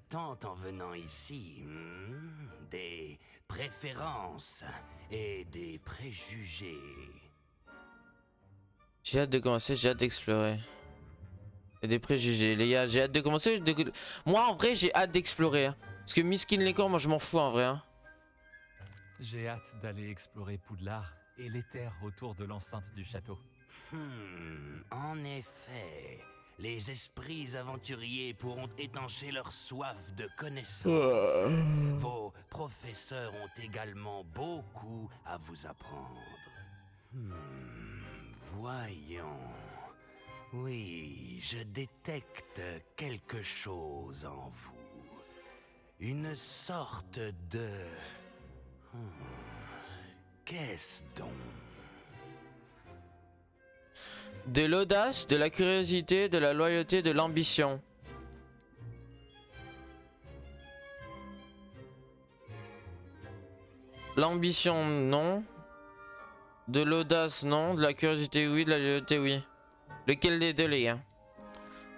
tant en venant ici? Des préférences et des préjugés. J'ai hâte de commencer, j'ai hâte d'explorer. Et des préjugés, les gars, j'ai hâte de commencer. Moi, en vrai, j'ai hâte d'explorer. Hein. Parce que miskin les corps, moi, je m'en fous en vrai. Hein. J'ai hâte d'aller explorer Poudlard et les terres autour de l'enceinte du château. En effet, les esprits aventuriers pourront étancher leur soif de connaissance. Vos professeurs ont également beaucoup à vous apprendre. Voyons. Oui, je détecte quelque chose en vous. Une sorte de... Qu'est-ce donc? De l'audace, de la curiosité, de la loyauté, de l'ambition. L'ambition, non. De l'audace, non. De la curiosité, oui. De la loyauté, oui. Lequel des deux, les gars?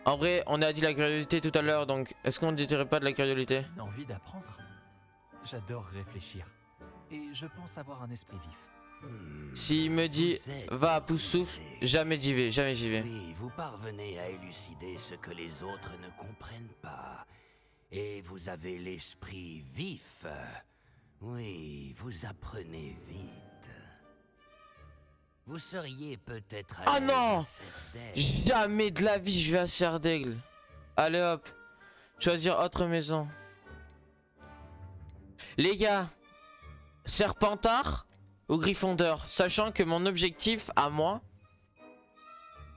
En vrai, on a dit la curiosité tout à l'heure, donc est-ce qu'on ne dirait pas de la curiosité? Une envie d'apprendre. J'adore réfléchir. Et je pense avoir un esprit vif. S'il me dit va à Poussoufle, jamais j'y vais, jamais j'y vais. Oui, vous parvenez à élucider ce que les autres ne comprennent pas. Et vous avez l'esprit vif. Oui, vous apprenez vite. Vous seriez peut-être à Ah non! à Serdaigle. Jamais de la vie je vais à Serdaigle. Allez hop, choisir autre maison. Les gars, Serpentard ou Gryffondor, sachant que mon objectif à moi,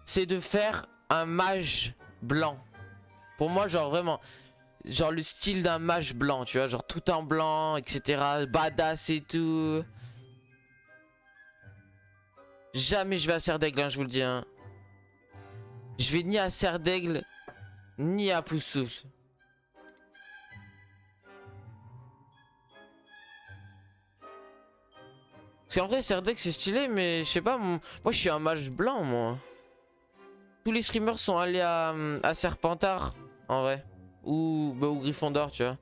c'est de faire un mage blanc. Pour moi, genre vraiment, genre le style d'un mage blanc, tu vois, genre tout en blanc, etc. Badass et tout. Jamais je vais à Serdaigle, hein, je vous le dis. Hein. Je vais ni à Serdaigle, ni à Poussoufle. Parce qu'en vrai, Serdaigle c'est stylé, mais je sais pas, moi je suis un mage blanc, moi. Tous les streamers sont allés à Serpentard, en vrai. Ou Gryffondor, tu vois.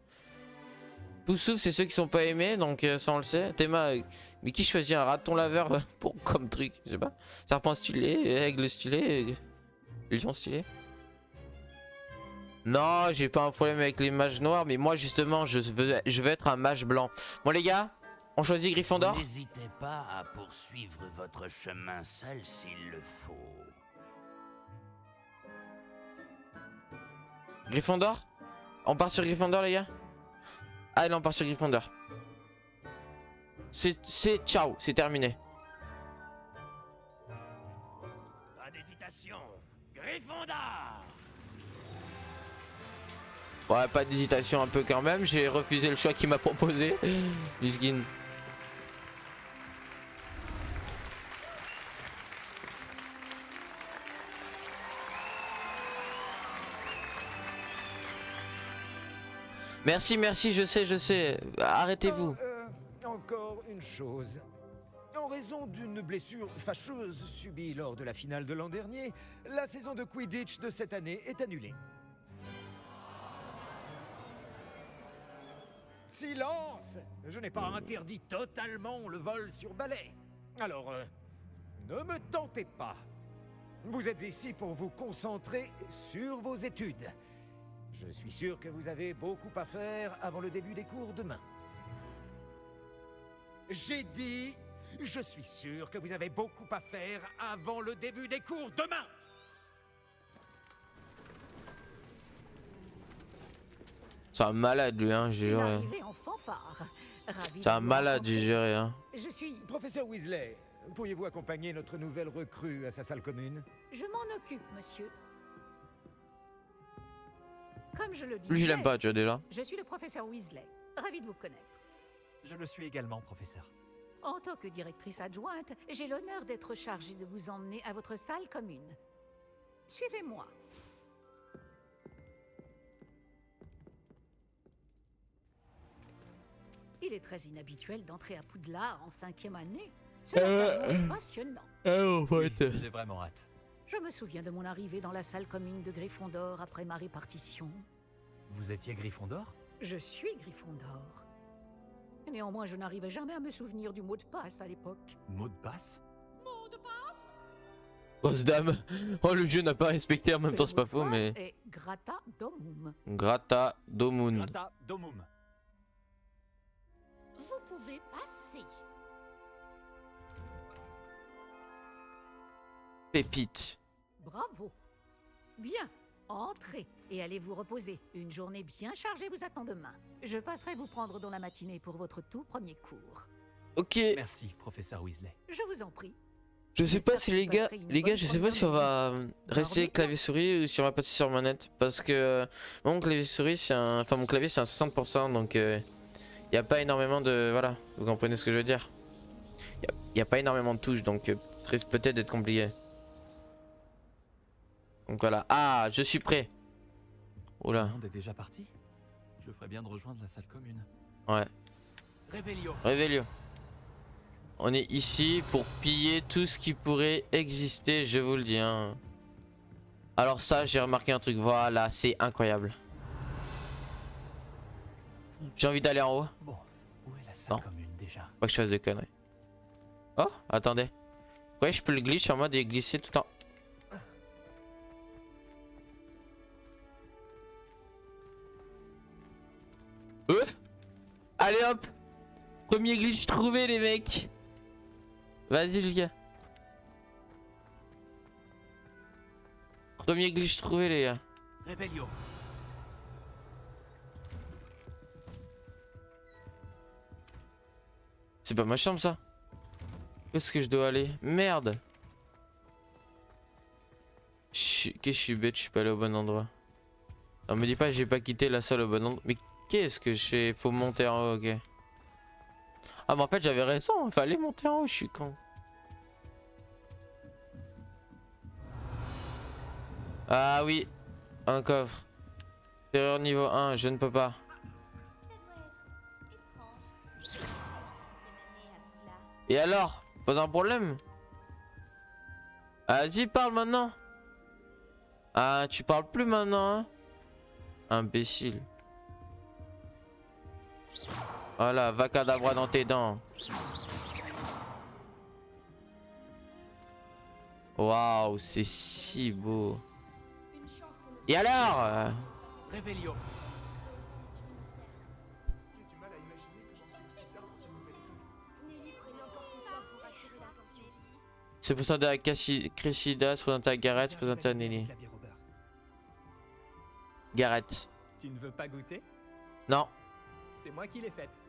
Poussoufle, c'est ceux qui sont pas aimés, donc ça on le sait. Théma, mais qui choisit un raton laveur pour, comme truc? Je sais pas. Serpent stylé, aigle stylé, lion stylé. Non, j'ai pas un problème avec les mages noirs, mais moi justement, je veux être un mage blanc. Bon les gars, on choisit Gryffondor? N'hésitez pas à poursuivre votre chemin seul s'il le faut. Gryffondor? On part sur Gryffondor les gars? Allez, on part sur Gryffondor. C'est ciao, c'est terminé. Pas d'hésitation, Gryffondor! Ouais, pas d'hésitation un peu quand même, j'ai refusé le choix qu'il m'a proposé. Miskin. Merci, merci, je sais. Arrêtez-vous. Encore une chose. En raison d'une blessure fâcheuse subie lors de la finale de l'an dernier, la saison de Quidditch de cette année est annulée. Silence! Je n'ai pas interdit totalement le vol sur balai. Alors, ne me tentez pas. Vous êtes ici pour vous concentrer sur vos études. Je suis sûr que vous avez beaucoup à faire avant le début des cours demain. J'ai dit, je suis sûr que vous avez beaucoup à faire avant le début des cours demain. C'est un malade lui, hein, j'ai juré. Arrivé en fanfare. Ravi C'est un de vous malade, j'ai rencontrer. juré, hein. Je suis... Professeur Weasley, pourriez-vous accompagner notre nouvelle recrue à sa salle commune? Je m'en occupe, monsieur. Comme je le disais, Lui, je l'aime pas, tu vois déjà. je suis le professeur Weasley. Ravi de vous connaître. Je le suis également, professeur. En tant que directrice adjointe, j'ai l'honneur d'être chargée de vous emmener à votre salle commune. Suivez-moi. Il est très inhabituel d'entrer à Poudlard en 5e année. Cela s'annonce passionnant. J'ai vraiment hâte. Je me souviens de mon arrivée dans la salle commune de Gryffondor après ma répartition. Vous étiez Gryffondor? Je suis Gryffondor. Néanmoins, je n'arrivais jamais à me souvenir du mot de passe à l'époque. Mot de passe? Grosse dame. Oh, le jeu n'a pas respecté, en même temps, c'est pas faux, mais. Et Grata Domum. Grata Domun. Grata Domum. Vous pouvez passer. Pépite. Bravo. Bien. Entrez et allez vous reposer. Une journée bien chargée vous attend demain. Je passerai vous prendre dans la matinée pour votre tout premier cours. Ok. Merci, professeur Weasley. Je vous en prie. Je sais pas J'espère si que les vous gars, passerez une je sais bonne pas si on va rester Journée. clavier souris ou si on va passer sur manette parce que mon clavier souris c'est un, enfin mon clavier c'est un 60% donc il y a pas énormément de, voilà, vous comprenez ce que je veux dire. Il y a pas énormément de touches donc risque peut-être d'être compliqué. Donc voilà. Ah, je suis prêt. Tout Oula. le monde est déjà parti? Je ferais bien de rejoindre la salle commune. Ouais. Réveillon. Réveillon. On est ici pour piller tout ce qui pourrait exister, je vous le dis. Hein. Alors ça, j'ai remarqué un truc. Voilà, c'est incroyable. J'ai envie d'aller en haut. Bon, où est la salle Non. commune déjà? Pas que je fasse des conneries. Oh, attendez. Ouais, je peux le glitch en mode et glisser tout en... Allez hop. Premier glitch trouvé les mecs. Vas-y les gars. Premier glitch trouvé les gars. Réveillon. C'est pas ma chambre ça. Où est-ce que je dois aller? Merde. Qu'est-ce que je suis bête, je suis pas allé au bon endroit. Non, me dis pas j'ai pas quitté la salle au bon endroit. Mais qu'est-ce que je fais? Faut monter en haut, ok. Ah mais en fait j'avais raison, il fallait monter en haut, je suis con. Ah oui, un coffre. Terreur niveau 1, je ne peux pas. Et alors? Pas un problème? Vas-y, parle maintenant. Ah, tu parles plus maintenant, hein? Imbécile. Voilà, va cadavre dans tes dents. Waouh, c'est si beau. Et alors? Réveillon. C'est présenté à Cressida, c'est présenté à Garrett, c'est présenté à Nelly. Garrett. Tu ne veux pas goûter? Non. C'est moi qui l'ai faite.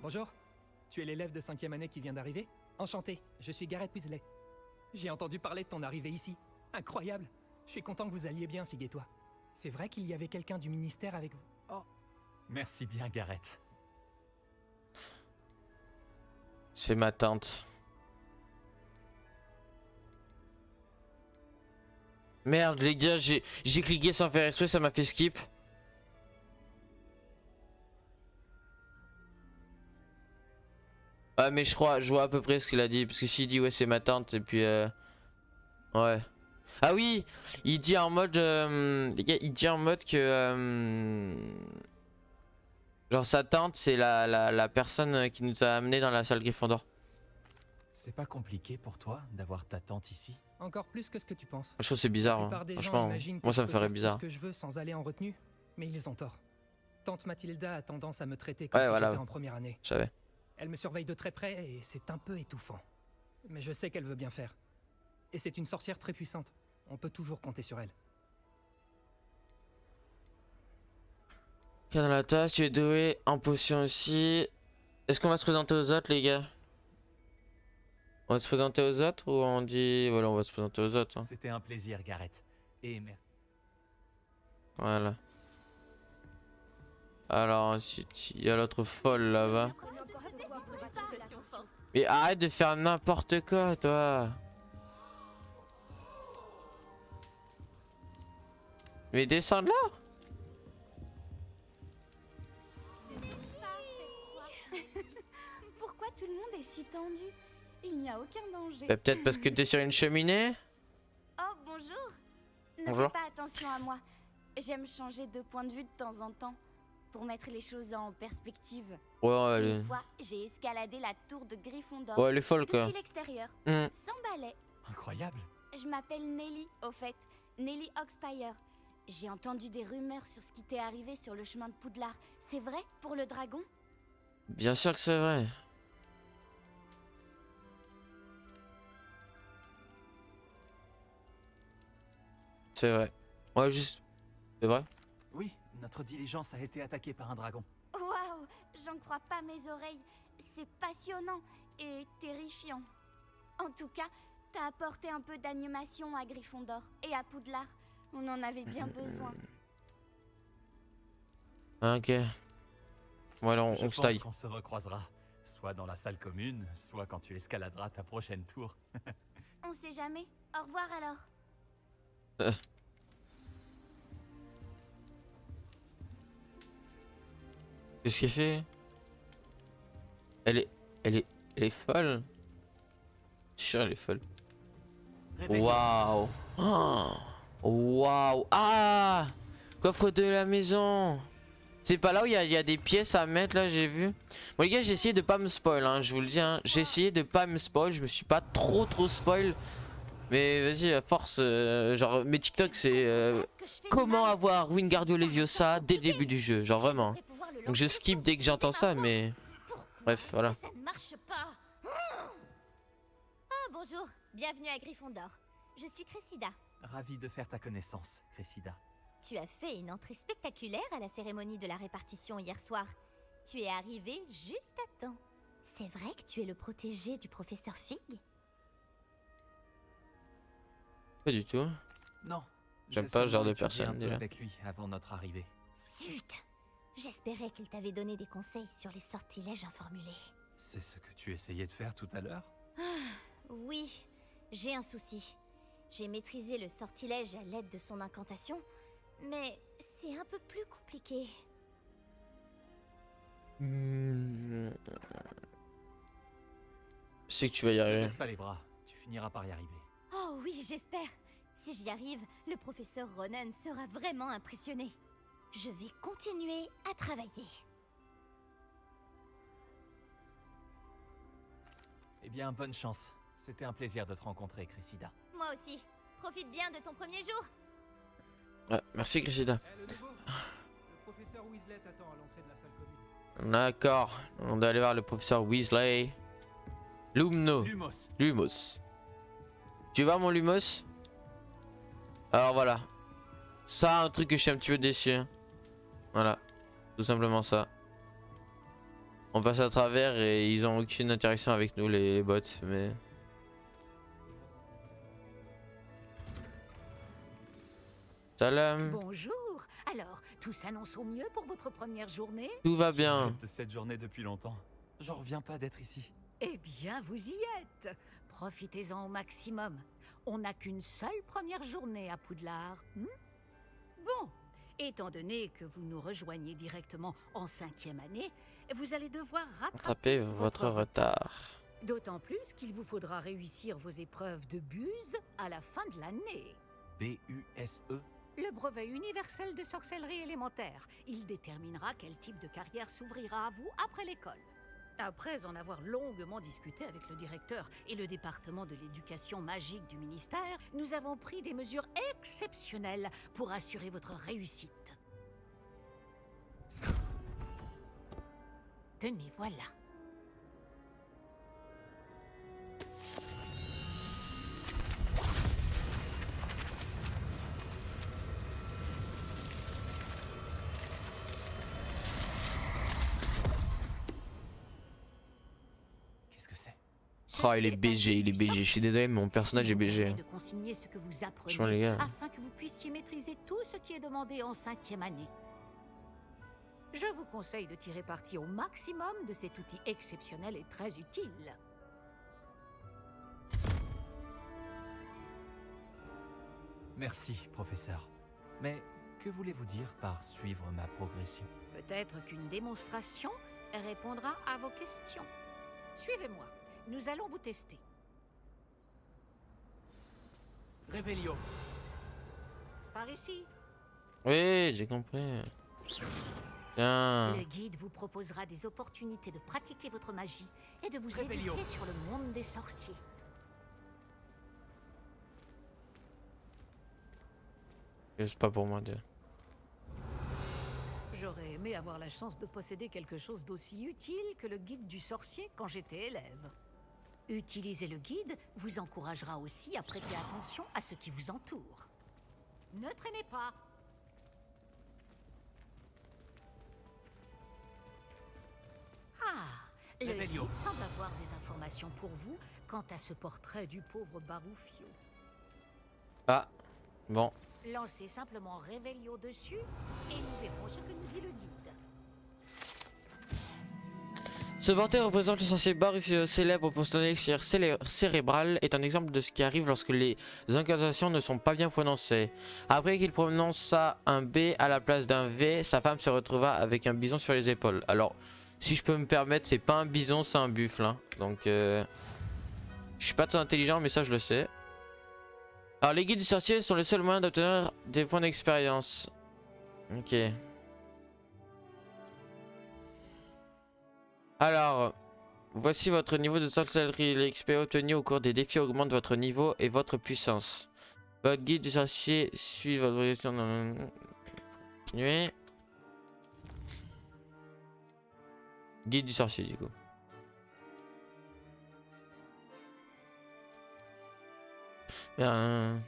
Bonjour, tu es l'élève de 5e année qui vient d'arriver? Enchanté, je suis Garrett Weasley. J'ai entendu parler de ton arrivée ici. Incroyable. Je suis content que vous alliez bien, Fig-et-toi. C'est vrai qu'il y avait quelqu'un du ministère avec vous? Oh, merci bien, Garrett. C'est ma tante. Merde les gars, j'ai cliqué sans faire exprès, ça m'a fait skip. Ah mais je vois à peu près ce qu'il a dit. Parce que s'il dit ouais c'est ma tante et puis ouais. Ah oui, il dit en mode les gars, il dit en mode que genre sa tante c'est la personne qui nous a amené dans la salle Gryffondor. C'est pas compliqué pour toi d'avoir ta tante ici? Encore plus que ce que tu penses. Je trouve c'est bizarre. La Hein. plupart des gens Franchement, imaginent que moi ça je me peux ferait faire tout bizarre. ce que je veux sans aller en retenue, mais ils ont tort. Tante Mathilda a tendance à me traiter comme Ouais, si voilà. j'étais en première année. Je savais. Elle me surveille de très près et c'est un peu étouffant. Mais je sais qu'elle veut bien faire. Et c'est une sorcière très puissante. On peut toujours compter sur elle. Tiens dans la tasse, tu es doué en potion aussi. Est-ce qu'on va se présenter aux autres les gars? On va se présenter aux autres ou on dit... Voilà, on va se présenter aux autres. Hein. C'était un plaisir, Garrett. Et merci. Voilà. Alors ensuite, il y a l'autre folle là-bas. Mais arrête de faire n'importe quoi, toi. Mais descends de là. Pourquoi tout le monde est si tendu? Il n'y a aucun danger. Bah, peut-être parce que t'es sur une cheminée. Oh, bonjour. Ne Bonjour. fais pas attention à moi. J'aime changer de point de vue de temps en temps. Pour mettre les choses en perspective. Ouais, elle Une est... fois, j'ai escaladé la tour de Gryffondor. Ouais, elle est folle, quoi. Depuis l'extérieur. Hmm. Sans balai. Incroyable. Je m'appelle Nelly, au fait. Nelly Oxpire. J'ai entendu des rumeurs sur ce qui t'est arrivé sur le chemin de Poudlard. C'est vrai pour le dragon? Bien sûr que c'est vrai. C'est vrai. Ouais, juste... C'est vrai. Oui, notre diligence a été attaquée par un dragon. Waouh, j'en crois pas mes oreilles. C'est passionnant et terrifiant. En tout cas, t'as apporté un peu d'animation à Gryffondor et à Poudlard. On en avait bien besoin. Ok. Voilà, Je on se pense taille. qu'on se recroisera. Soit dans la salle commune, soit quand tu escaladeras ta prochaine tour. On sait jamais. Au revoir alors. Qu'est-ce qu'elle fait? Elle est folle. Je suis sûr, elle est folle. Waouh. Oh. Waouh. Ah, coffre de la maison. C'est pas là où il y a des pièces à mettre là, j'ai vu. Bon les gars, j'ai essayé de pas me spoil, hein, je vous le dis. Hein. J'ai essayé de pas me spoil, je me suis pas trop spoil. Mais vas-y, à force, genre mes TikTok c'est comment avoir Wingardium Leviosa dès le début du jeu, genre vraiment. Donc je skip dès que j'entends ça, mais bref, voilà. Ça ne marche pas. Ah bonjour, bienvenue à Gryffondor. Je suis Cressida. Ravi de faire ta connaissance, Cressida. Tu as fait une entrée spectaculaire à la cérémonie de la répartition hier soir. Tu es arrivé juste à temps. C'est vrai que tu es le protégé du professeur Fig? Pas du tout. Non. J'aime j'ai pas ce genre seulement de étudié personne, un peu déjà. avec lui avant notre arrivée. Zut! J'espérais qu'il t'avait donné des conseils sur les sortilèges informulés. C'est ce que tu essayais de faire tout à l'heure? Oui, j'ai un souci. J'ai maîtrisé le sortilège à l'aide de son incantation, mais c'est un peu plus compliqué. Je sais que tu vas y Ne arriver. baisse pas les bras, tu finiras par y arriver. Oh oui, j'espère. Si j'y arrive, le professeur Ronen sera vraiment impressionné. Je vais continuer à travailler. Eh bien, bonne chance. C'était un plaisir de te rencontrer, Cressida. Moi aussi. Profite bien de ton premier jour. Ouais, merci Cressida. Eh, le nouveau Le professeur Weasley t'attend à l'entrée de la salle commune. D'accord, on doit aller voir le professeur Weasley. Lumno. Lumos. Lumos. Tu vas mon Lumos? Alors voilà. Ça, un truc que je suis un petit peu déçu. Hein. Voilà. Tout simplement ça. On passe à travers et ils ont aucune interaction avec nous les bots, mais... Salam. Bonjour. Alors, tout s'annonce au mieux pour votre première journée? Tout va Je bien. rêve de cette journée depuis longtemps. J'en reviens pas d'être ici. Eh bien, vous y êtes. Profitez-en au maximum. On n'a qu'une seule première journée à Poudlard. Bon, étant donné que vous nous rejoignez directement en 5e année, vous allez devoir rattraper Rattrapez votre retard. D'autant plus qu'il vous faudra réussir vos épreuves de buse à la fin de l'année. B-U-S-E. Le brevet universel de sorcellerie élémentaire. Il déterminera quel type de carrière s'ouvrira à vous après l'école. Après en avoir longuement discuté avec le directeur et le département de l'éducation magique du ministère, nous avons pris des mesures exceptionnelles pour assurer votre réussite. Tenez, voilà. Qu'est-ce que c'est? Oh, il est BG, il est BG. Je suis désolé, mais mon personnage est BG. De consigner ce que vous apprenez Franchement, les gars. afin que vous puissiez maîtriser tout ce qui est demandé en 5e année. Je vous conseille de tirer parti au maximum de cet outil exceptionnel et très utile. Merci, professeur. Mais que voulez-vous dire par suivre ma progression? Peut-être qu'une démonstration répondra à vos questions. Suivez-moi, nous allons vous tester. Révélio. par ici. Oui, j'ai compris. Tiens. Le guide vous proposera des opportunités de pratiquer votre magie et de vous éduquer sur le monde des sorciers. C'est pas pour moi de... J'aurais aimé avoir la chance de posséder quelque chose d'aussi utile que le guide du sorcier quand j'étais élève. Utiliser le guide vous encouragera aussi à prêter attention à ce qui vous entoure. Ne traînez pas. Ah, le guide semble avoir des informations pour vous quant à ce portrait du pauvre Baroufio. Ah, bon. Lancez simplement Revelio dessus et nous verrons ce que nous dit le guide. Ce portrait représente le sorcier Baroufio célèbre pour son élixir cérébral, est un exemple de ce qui arrive lorsque les incantations ne sont pas bien prononcées. Après qu'il prononça un B à la place d'un V, sa femme se retrouva avec un bison sur les épaules. Alors, si je peux me permettre, c'est pas un bison, c'est un buffle. Hein. Donc, je suis pas très intelligent, mais ça je le sais. Alors, les guides du sorcier sont les seuls moyens d'obtenir des points d'expérience. Ok. Alors, voici votre niveau de sorcellerie. L'XP obtenu au cours des défis augmente votre niveau et votre puissance. Votre guide du sorcier suit votre progression dans... Continuez. Guide du sorcier du coup. Bien.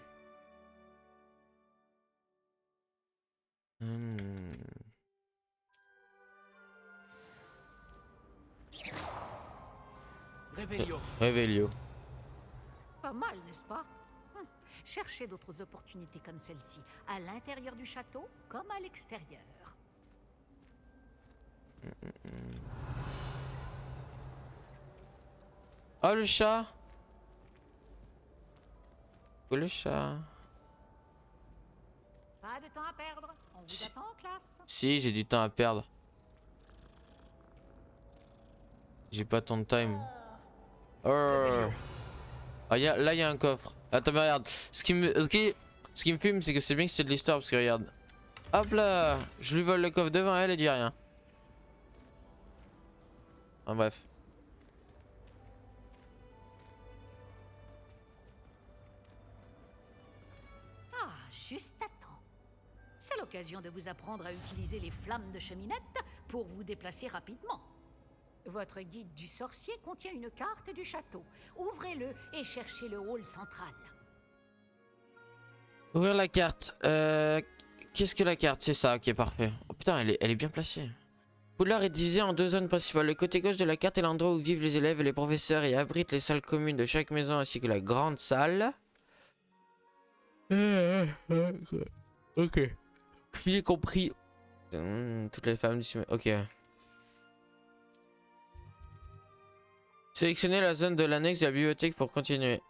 Revelio. Pas mal, n'est-ce pas? Cherchez d'autres opportunités comme celle-ci, à l'intérieur du château comme à l'extérieur. Oh le chat. Oh le chat. Pas de temps à perdre, on vous attend en classe. Si, j'ai du temps à perdre. J'ai pas tant de time. Oh. Ah, là il y a un coffre. Attends mais regarde. Ce qui me fume c'est que c'est bien que c'est de l'histoire parce que regarde. Hop là. Je lui vole le coffre devant elle et dit rien. Enfin, bref. Ah, juste à temps. C'est l'occasion de vous apprendre à utiliser les flammes de cheminette pour vous déplacer rapidement. Votre guide du sorcier contient une carte du château. Ouvrez-le et cherchez le hall central. Ouvrir la carte. Qu'est-ce que la carte? C'est ça, ok, parfait. Oh putain, elle est bien placée. Poudlard est divisé en deux zones principales. Le côté gauche de la carte est l'endroit où vivent les élèves et les professeurs et abrite les salles communes de chaque maison ainsi que la grande salle. Ok. J'ai compris. Toutes les femmes du... Ok. Sélectionnez la zone de l'annexe de la bibliothèque pour continuer.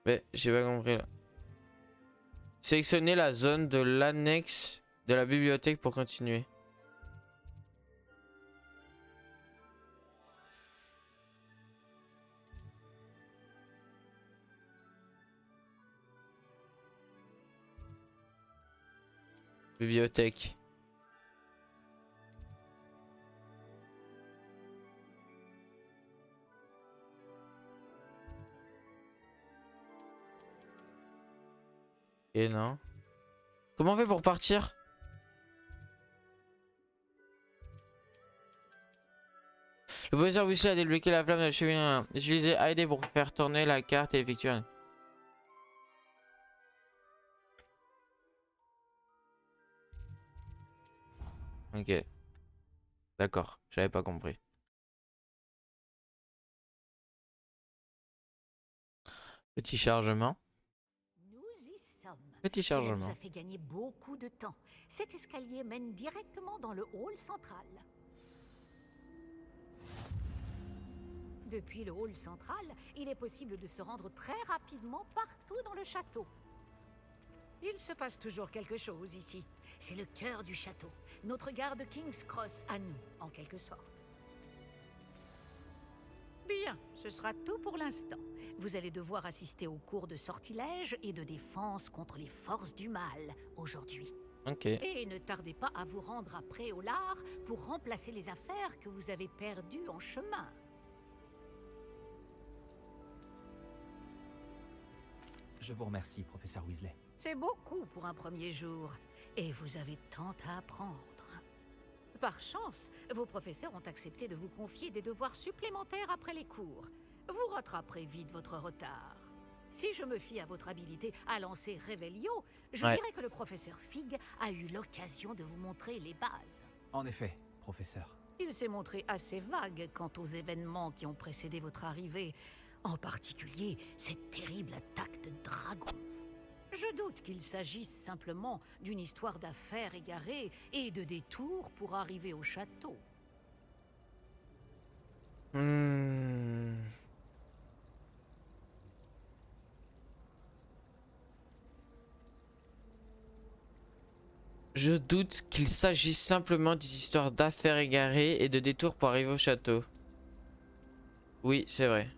Mais j'ai pas compris là. Sélectionnez la zone de l'annexe de la bibliothèque pour continuer. Bibliothèque. Et non. Comment on fait pour partir? Le professeur Weasley a débloqué la flamme de la cheminée. Utilisez AID pour faire tourner la carte et effectuer un... Ok. D'accord, j'avais pas compris. Petit chargement. Nous y sommes. Petit Cela nous chargement. a fait gagner beaucoup de temps. Cet escalier mène directement dans le hall central. Depuis le hall central, il est possible de se rendre très rapidement partout dans le château. Il se passe toujours quelque chose ici. C'est le cœur du château. Notre gare de King's Cross à nous, en quelque sorte. Bien, ce sera tout pour l'instant. Vous allez devoir assister aux cours de sortilège et de défense contre les forces du mal aujourd'hui. Ok. Et ne tardez pas à vous rendre à Préolard pour remplacer les affaires que vous avez perdues en chemin. Je vous remercie, professeur Weasley. C'est beaucoup pour un premier jour, et vous avez tant à apprendre. Par chance, vos professeurs ont accepté de vous confier des devoirs supplémentaires après les cours. Vous rattraperez vite votre retard. Si je me fie à votre habilité à lancer Revelio, je dirais que le professeur Fig a eu l'occasion de vous montrer les bases. En effet, professeur. Il s'est montré assez vague quant aux événements qui ont précédé votre arrivée, en particulier cette terrible attaque de dragon. Je doute qu'il s'agisse simplement d'une histoire d'affaires égarées et de détours pour arriver au château. Je doute qu'il s'agisse simplement d'une histoire d'affaires égarées et de détours pour arriver au château. Oui, c'est vrai.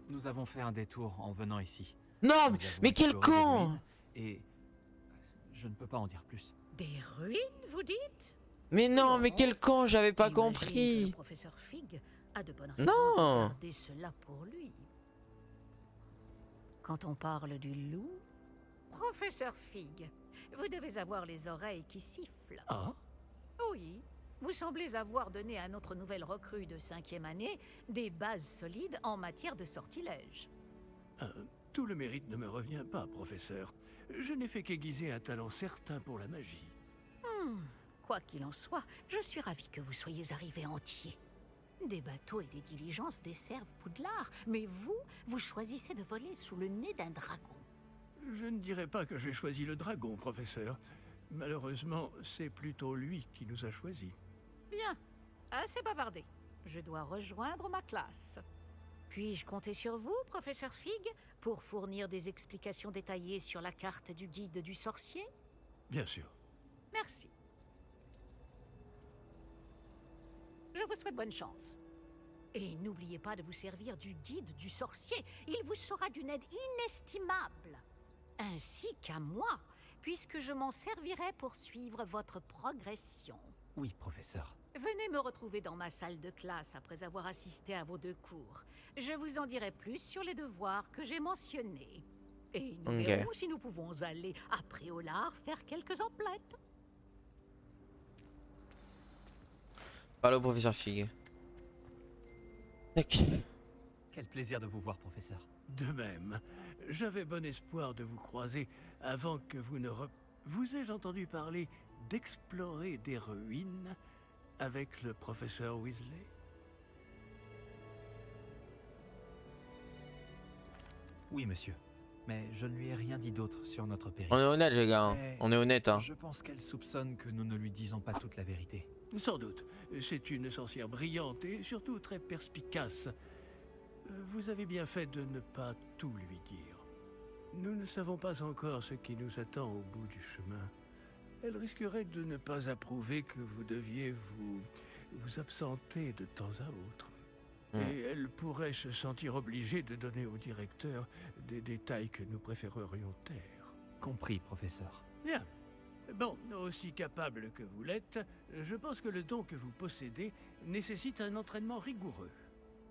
Nous avons fait un détour en venant ici. Non, Nous avons mais quel exploré des con! ruines Et je ne peux pas en dire plus. Des ruines, vous dites? Mais non, mais quel con, j'avais pas J'imagine que compris. le professeur Fig a de bonnes raisons Non. de garder cela pour lui. Quand on parle du loup, professeur Fig, vous devez avoir les oreilles qui sifflent. Ah? Oui, vous semblez avoir donné à notre nouvelle recrue de 5e année des bases solides en matière de sortilège. Tout le mérite ne me revient pas, professeur. Je n'ai fait qu'aiguiser un talent certain pour la magie. Quoi qu'il en soit, je suis ravi que vous soyez arrivé entier. Des bateaux et des diligences desservent Poudlard, mais vous choisissez de voler sous le nez d'un dragon. Je ne dirais pas que j'ai choisi le dragon, professeur. Malheureusement, c'est plutôt lui qui nous a choisis. Bien, assez bavardé. Je dois rejoindre ma classe. Puis-je compter sur vous, professeur Fig, pour fournir des explications détaillées sur la carte du guide du sorcier? Bien sûr. Merci. Je vous souhaite bonne chance. Et n'oubliez pas de vous servir du guide du sorcier. Il vous sera d'une aide inestimable. Ainsi qu'à moi, puisque je m'en servirai pour suivre votre progression. Oui, professeur. Venez me retrouver dans ma salle de classe après avoir assisté à vos 2 cours. Je vous en dirai plus sur les devoirs que j'ai mentionnés. Et nous Ok. verrons si nous pouvons aller à Préolard faire quelques emplettes. Parle au professeur Fig. Ok. Quel plaisir de vous voir, professeur. De même, j'avais bon espoir de vous croiser avant que vous ne Vous ai-je entendu parler d'explorer des ruines avec le professeur Weasley? Oui, monsieur. Mais je ne lui ai rien dit d'autre sur notre On périple. est honnête, les gars. Hein. Mais On est honnête. Hein. Je pense qu'elle soupçonne que nous ne lui disons pas toute la vérité. Sans doute. C'est une sorcière brillante et surtout très perspicace. Vous avez bien fait de ne pas tout lui dire. Nous ne savons pas encore ce qui nous attend au bout du chemin. Elle risquerait de ne pas approuver que vous deviez vous absenter de temps à autre. Et elle pourrait se sentir obligée de donner au directeur des détails que nous préférerions taire. Compris, professeur. Bien. Bon, aussi capable que vous l'êtes, je pense que le don que vous possédez nécessite un entraînement rigoureux.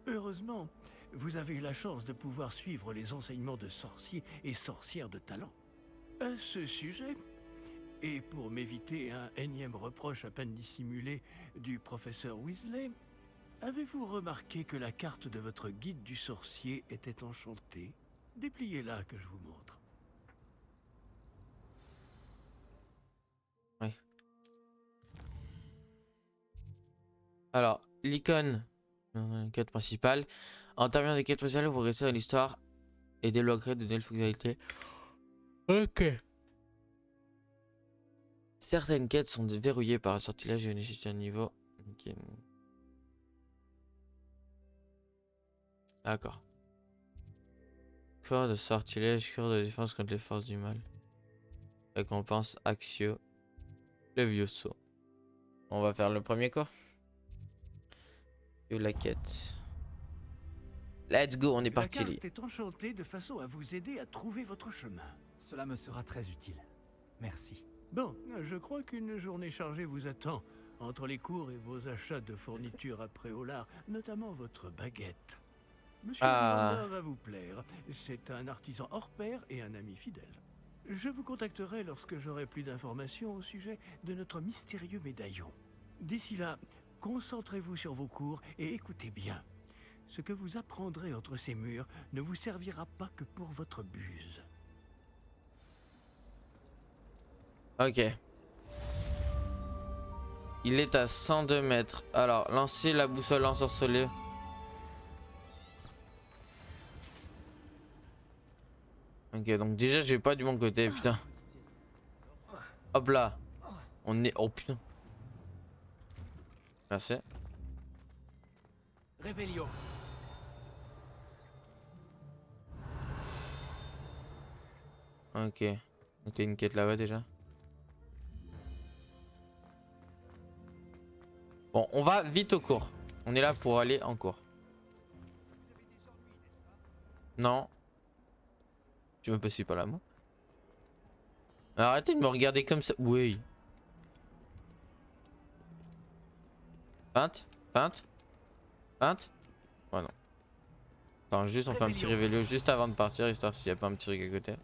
Heureusement, vous avez la chance de pouvoir suivre les enseignements de sorciers et sorcières de talent. À ce sujet, et pour m'éviter un énième reproche à peine dissimulé du professeur Weasley, avez-vous remarqué que la carte de votre guide du sorcier était enchantée? Dépliez-la que je vous montre. Oui. Alors, l'icône, quête principale. En terminant des quêtes principales, vous restez dans l'histoire et débloquerez de nouvelles fonctionnalités. Ok. Certaines quêtes sont verrouillées par un sortilège et nécessitent un niveau. Ok. D'accord. Cure de sortilège, cure de défense contre les forces du mal. Récompense Axio. Levioso. On va faire le premier corps. Et la quête. Let's go, on est La parti. carte est enchantée de façon à vous aider à trouver votre chemin. Cela me sera très utile. Merci. Bon, je crois qu'une journée chargée vous attend, entre les cours et vos achats de fournitures à Préolard, notamment votre baguette. Monsieur Amanda va vous plaire. C'est un artisan hors pair et un ami fidèle. Je vous contacterai lorsque j'aurai plus d'informations au sujet de notre mystérieux médaillon. D'ici là, concentrez-vous sur vos cours et écoutez bien. Ce que vous apprendrez entre ces murs ne vous servira pas que pour votre buse. Ok. Il est à 102 mètres. Alors, lancez la boussole ensorcelée. Ok, donc déjà, j'ai pas du bon côté, putain. Hop là. On est... Oh putain. Merci. Révélio. Ok. Donc t'as une quête là-bas déjà. Bon, on va vite au cours. On est là pour aller en cours. Non. Tu me passes pas là, moi. Arrêtez de me regarder comme ça. Oui. Peinte. Peinte. Peinte. Voilà. Attends, juste on fait un petit réveillon juste avant de partir, histoire s'il n'y a pas un petit truc à côté.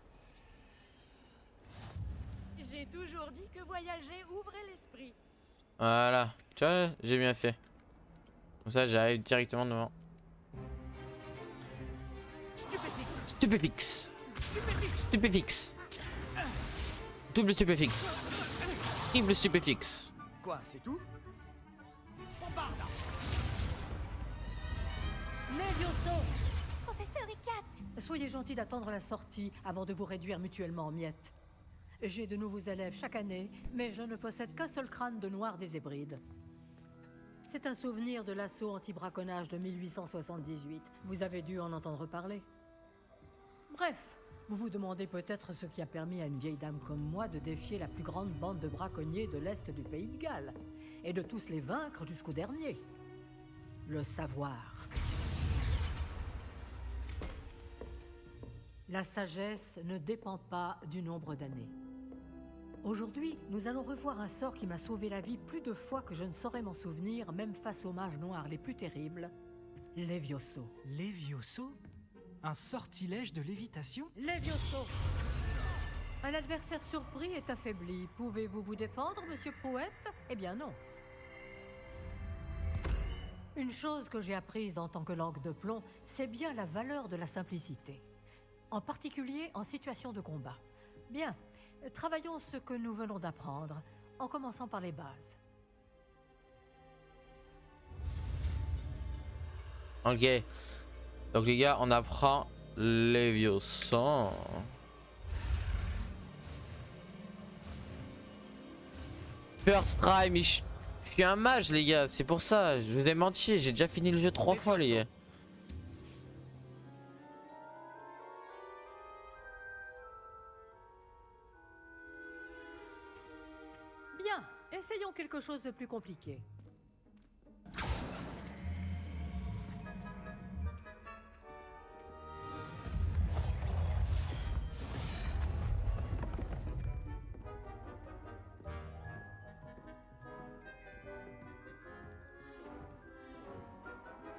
J'ai toujours dit que voyager ouvrait l'esprit. Voilà. Tu vois, j'ai bien fait. Comme ça, j'arrive directement devant. Stupéfixe. Stupéfixe. Stupéfixe. Stupéfixe. Double stupéfixe. Triple stupéfixe. Quoi, c'est tout? Levioso. Professeur Icat! Soyez gentil d'attendre la sortie avant de vous réduire mutuellement en miettes. J'ai de nouveaux élèves chaque année, mais je ne possède qu'un seul crâne de noir des Hébrides. C'est un souvenir de l'assaut anti-braconnage de 1878. Vous avez dû en entendre parler. Bref, vous vous demandez peut-être ce qui a permis à une vieille dame comme moi de défier la plus grande bande de braconniers de l'Est du pays de Galles, et de tous les vaincre jusqu'au dernier. Le savoir. La sagesse ne dépend pas du nombre d'années. Aujourd'hui, nous allons revoir un sort qui m'a sauvé la vie plus de fois que je ne saurais m'en souvenir, même face aux mages noirs les plus terribles, Levioso. Levioso? Un sortilège de lévitation? Levioso! Un adversaire surpris est affaibli. Pouvez-vous vous défendre, monsieur Prouette? Eh bien non. Une chose que j'ai apprise en tant que langue de plomb, c'est bien la valeur de la simplicité. En particulier en situation de combat. Bien, travaillons ce que nous venons d'apprendre, en commençant par les bases. Ok. Donc les gars, on apprend Levioso. First try, mais je suis un mage les gars, c'est pour ça, je vous ai menti, j'ai déjà fini le jeu 3 fois les gars. Bien, essayons quelque chose de plus compliqué.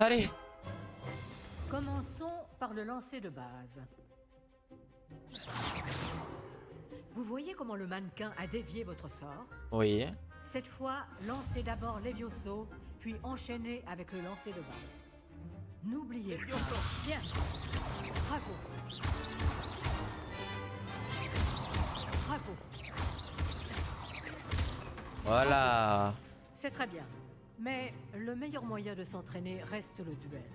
Allez. Commençons par le lancer de base. Vous voyez comment le mannequin a dévié votre sort? Oui. Cette fois, lancez d'abord Levioso, puis enchaînez avec le lancer de base. N'oubliez pas. Bien. Bravo. Bravo. Voilà. C'est très bien. Mais le meilleur moyen de s'entraîner reste le duel.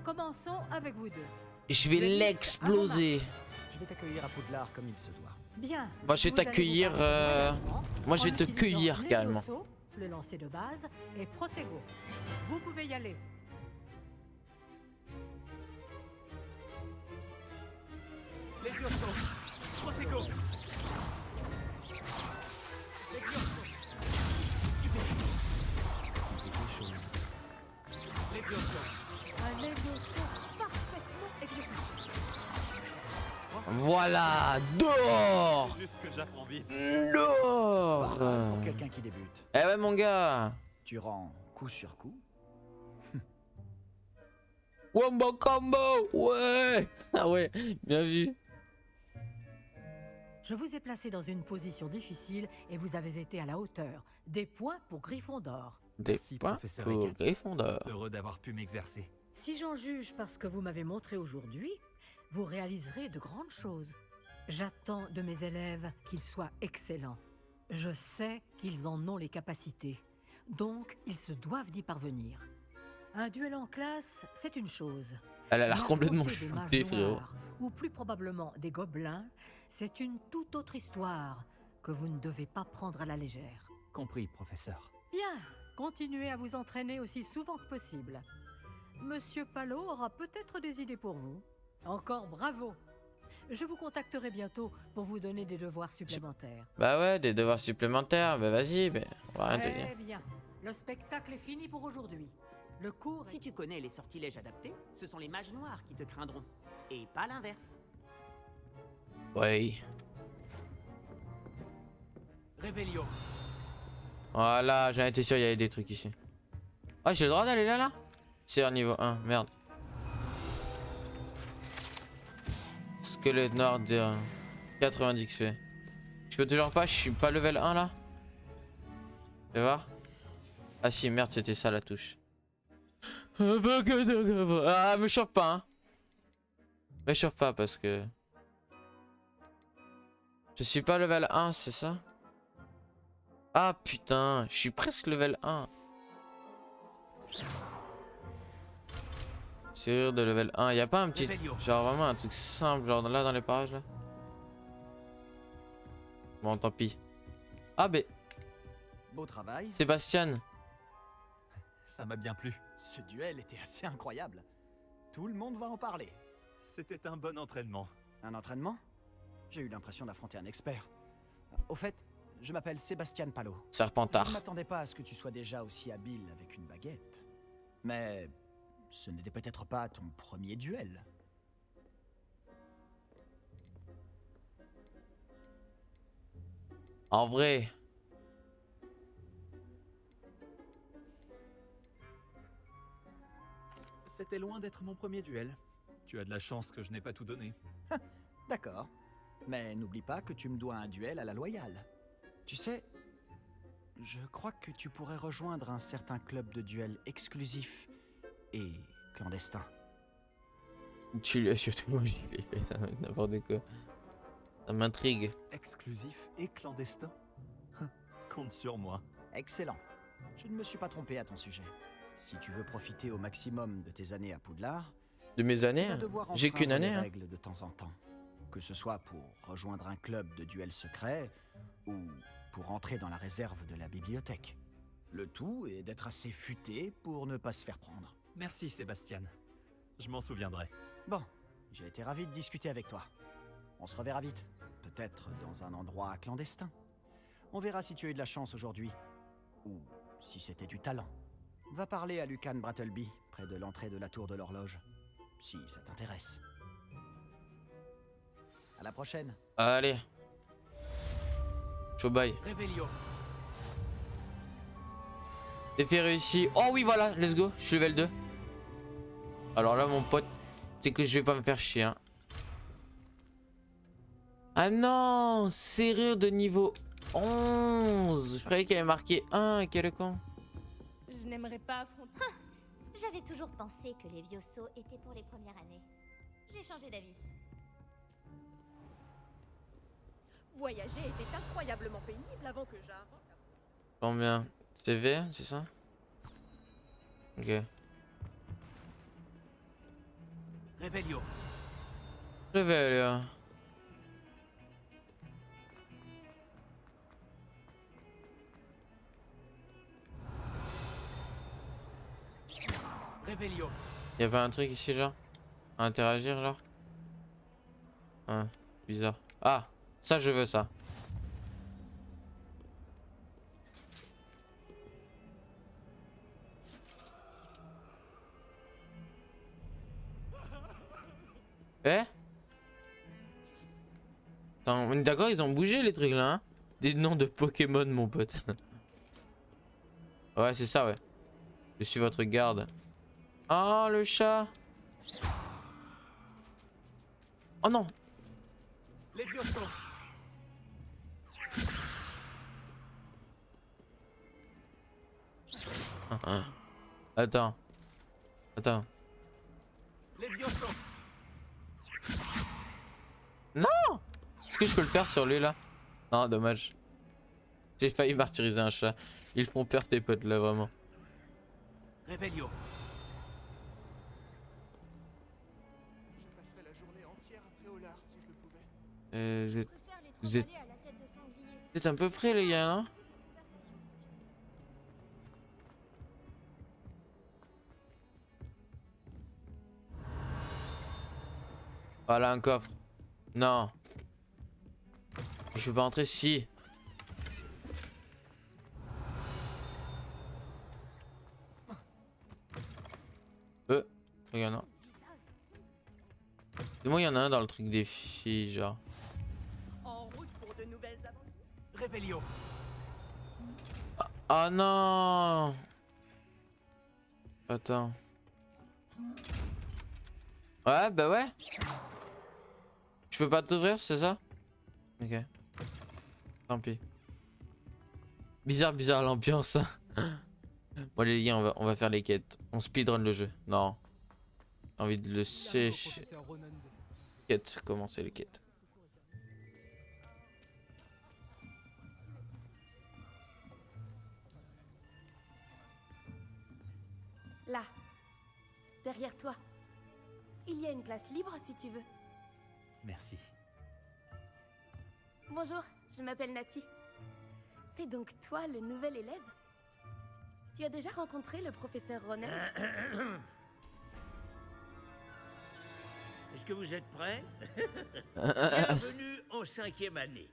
Commençons avec vous deux. Je vais l'exploser. Je vais t'accueillir à Poudlard comme il se doit. Bien. Moi je vais Vous allez t'accueillir. vous battre brièvement Moi je vais en te utilisant cueillir carrément. Levioso, le lancer de base et Protego. Vous pouvez y aller. Levioso. Protego. Lévioso. Stupéfiant. C'est quelque chose. Lévioso. Un Levioso parfaitement exécuté. Voilà, dehors. C'est juste que j'apprends vite. Dehors. Pour quelqu'un qui débute, Eh ouais mon gars. tu rends coup sur coup. Wombo combo. Ouais. Ah ouais, bien vu. Je vous ai placé dans une position difficile et vous avez été à la hauteur. Des points pour Gryffondor. Des Merci, points professeur pour Eckert. Gryffondor. Heureux d'avoir pu m'exercer. Si j'en juge par ce que vous m'avez montré aujourd'hui, vous réaliserez de grandes choses. J'attends de mes élèves qu'ils soient excellents. Je sais qu'ils en ont les capacités. Donc, ils se doivent d'y parvenir. Un duel en classe, c'est une chose. Elle a l'air Mais complètement affronter des mages shootée, frérot. noirs, ou plus probablement des gobelins, c'est une toute autre histoire que vous ne devez pas prendre à la légère. Compris, professeur. Bien, continuez à vous entraîner aussi souvent que possible. Monsieur Palot aura peut-être des idées pour vous. Encore bravo. Je vous contacterai bientôt pour vous donner des devoirs supplémentaires. Bah ouais, des devoirs supplémentaires. Bah vas-y, bah, on va rien te dire. Très bien. Le spectacle est fini pour aujourd'hui. Le cours Si tu connais les sortilèges adaptés, ce sont les mages noirs qui te craindront. Et pas l'inverse. Ouais. Révélio. Voilà, j'en étais sûr, il y avait des trucs ici. Ah, j'ai le droit d'aller là. C'est au niveau 1, merde. Squelette noir de 90 XP. Je peux toujours pas, je suis pas level 1 là. Tu vas voir. Ah si, merde, c'était ça la touche. Ah, me chauffe pas, hein. Me chauffe pas parce que... Je suis pas level 1, c'est ça? Ah putain, je suis presque level 1. Serrure de level 1, y a pas un petit... Genre vraiment un truc simple, genre là dans les parages là? Bon, tant pis. Ah ben... Beau travail. Sébastien. Ça m'a bien plu. Ce duel était assez incroyable. Tout le monde va en parler. C'était un bon entraînement. Un entraînement? J'ai eu l'impression d'affronter un expert. Au fait, je m'appelle Sébastien Palot. Serpentard. Je ne m'attendais pas à ce que tu sois déjà aussi habile avec une baguette. Mais ce n'était peut-être pas ton premier duel. En vrai. C'était loin d'être mon premier duel. Tu as de la chance que je n'ai pas tout donné. D'accord. Mais n'oublie pas que tu me dois un duel à la loyale. Tu sais, je crois que tu pourrais rejoindre un certain club de duel exclusif et clandestin. Tu l'as surtout, moi j'y l'ai fait, n'importe quoi. Ça m'intrigue. Exclusif et clandestin. Compte sur moi. Excellent. Je ne me suis pas trompé à ton sujet. Si tu veux profiter au maximum de tes années à Poudlard, De mes années, tu vas devoir j'ai qu'une enfreindre année. les Hein. règles de temps en temps. Que ce soit pour rejoindre un club de duel secret ou pour entrer dans la réserve de la bibliothèque. Le tout est d'être assez futé pour ne pas se faire prendre. Merci Sébastien. Je m'en souviendrai. Bon, j'ai été ravi de discuter avec toi. On se reverra vite. Peut-être dans un endroit clandestin. On verra si tu as eu de la chance aujourd'hui. Ou si c'était du talent. Va parler à Lucan Brattleby, près de l'entrée de la tour de l'horloge. Si ça t'intéresse. À la prochaine. Allez. Chaud bye. Révélio. Effet réussi. Oh oui, voilà, let's go. Je suis level 2. Alors là, mon pote, c'est que je vais pas me faire chier. Hein. Ah non, serrure de niveau 11. Je croyais qu'il y avait marqué 1. Quel con. Je n'aimerais pas affronter... J'avais toujours pensé que les Vioso étaient pour les premières années. J'ai changé d'avis. Voyager était incroyablement pénible avant que j'invente... Combien? CV, c'est ça? Ok. Révélio. Level. Révélio. Il y avait un truc ici, genre? À interagir, genre? Ah, bizarre. Ah, ça, je veux ça. Eh? Attends, on est d'accord, ils ont bougé les trucs là, hein? Des noms de Pokémon, mon pote. Ouais, c'est ça, ouais. Je suis votre garde. Oh, le chat. Oh non. Les Vioso. Attends. Attends. Les Vioso. Non! Est-ce que je peux le faire sur lui là? Non, dommage. J'ai failli martyriser un chat. Ils font peur tes potes là, vraiment. Revelio. Je passerai la journée entière après Olar si je le pouvais. Vous êtes à peu près les gars, non? Voilà un coffre. Non. Je peux pas entrer si. Regarde, non. Moi, il y en a un dans le truc des filles, genre. En route pour de nouvelles aventures. Revelio. Ah non. Attends. Ouais, bah ouais. Je peux pas t'ouvrir, c'est ça? Ok. Tant pis. Bizarre l'ambiance. Bon les gars, on va faire les quêtes. On speedrun le jeu. Non. J'ai envie de le sécher. Quête, commencer les quêtes. Là, derrière toi. Il y a une place libre si tu veux. Merci. Bonjour, je m'appelle Nati. C'est donc toi le nouvel élève? Tu as déjà rencontré le professeur Ronen? Est-ce que vous êtes prêts? Bienvenue en 5e année.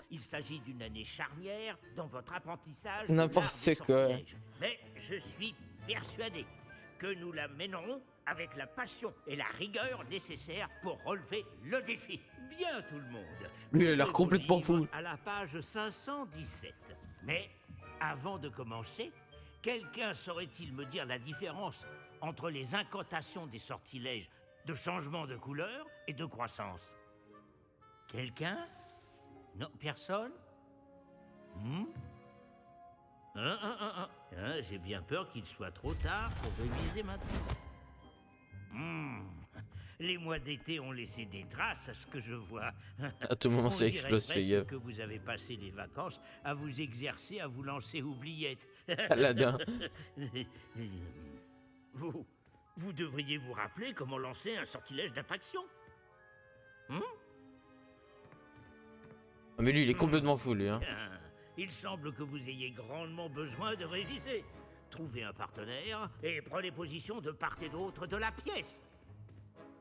Il s'agit d'une année charnière dans votre apprentissage de N'importe l'art des quoi. sortilèges. Mais je suis persuadé que nous la mènerons avec la passion et la rigueur nécessaires pour relever le défi. Bien tout le monde. Lui, il a l'air Nous complètement sommes fou. à la page 517. Mais avant de commencer, quelqu'un saurait-il me dire la différence entre les incantations des sortilèges de changement de couleur et de croissance? Quelqu'un? Non, personne? J'ai bien peur qu'il soit trop tard pour réviser maintenant. Les mois d'été ont laissé des traces à ce que je vois. À tout moment, On ça dirait explose, fais presque gaffe. que vous avez passé les vacances à vous exercer, à vous lancer oubliettes. Aladdin. Vous devriez vous rappeler comment lancer un sortilège d'attraction. Ah, mais lui, il est complètement fou, lui. Hein. Bien. Il semble que vous ayez grandement besoin de réviser. Trouvez un partenaire et prenez position de part et d'autre de la pièce.